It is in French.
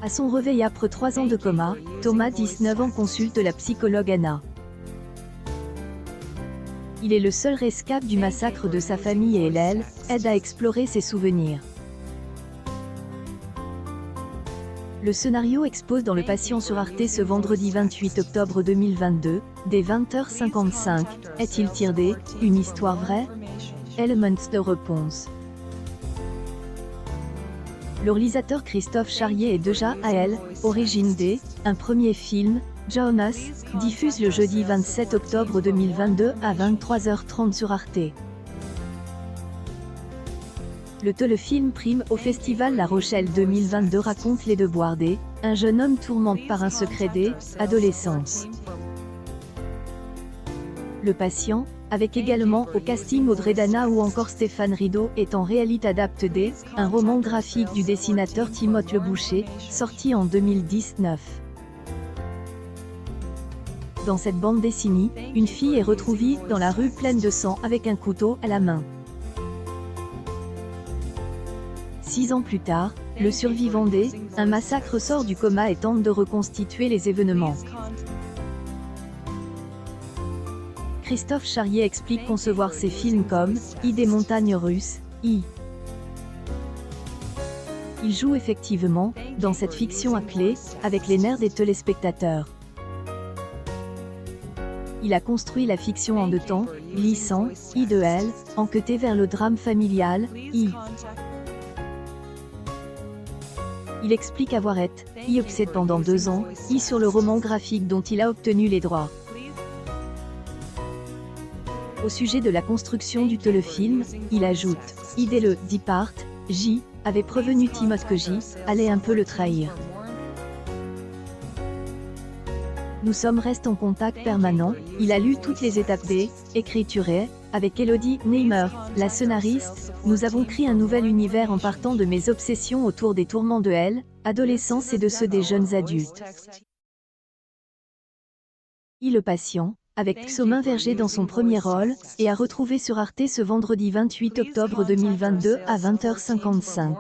À son réveil après 3 ans de coma, Thomas, 19 ans, consulte la psychologue Anna. Il est le seul rescapé du massacre de sa famille et elle aide à explorer ses souvenirs. Le scénario expose dans Le Patient sur Arte ce vendredi 28 octobre 2022, dès 20h55. Est-il tiré une histoire vraie? Elements de réponse. Le réalisateur Christophe Charrier est déjà à l'origine un premier film, Jonas, diffuse le jeudi 27 octobre 2022 à 23h30 sur Arte. Le téléfilm prime au Festival La Rochelle 2022 raconte les devoirs un jeune homme tourmenté par un secret d'adolescence. Le Patient, avec également au casting Audrey Dana ou encore Stéphane Rideau, est en réalité adapté un roman graphique du dessinateur Timothée Leboucher, sorti en 2019. Dans cette bande dessinée, une fille est retrouvée dans la rue pleine de sang avec un couteau à la main. 6 ans plus tard, le survivant un massacre sort du coma et tente de reconstituer les événements. Christophe Charrier explique concevoir ses films comme des montagnes russes. Il joue effectivement, dans cette fiction à clé, avec les nerfs des téléspectateurs. Il a construit la fiction en 2 temps, glissant, de elle, enquêté vers le drame familial, Il explique avoir été obsédé pendant 2 ans, sur le roman graphique dont il a obtenu les droits. Au sujet de la construction du téléfilm, il ajoute, dès le départ, J avait prévenu Timothée que J allait un peu le trahir. Nous sommes restés en contact permanent, il a lu toutes les étapes d'écriture et, avec Elodie Neymer, la scénariste, nous avons créé un nouvel univers en partant de mes obsessions autour des tourments de adolescence et de ceux des jeunes adultes. Le Patient, avec Xomin Verger dans son premier rôle, et à retrouver sur Arte ce vendredi 28 octobre 2022 à 20h55.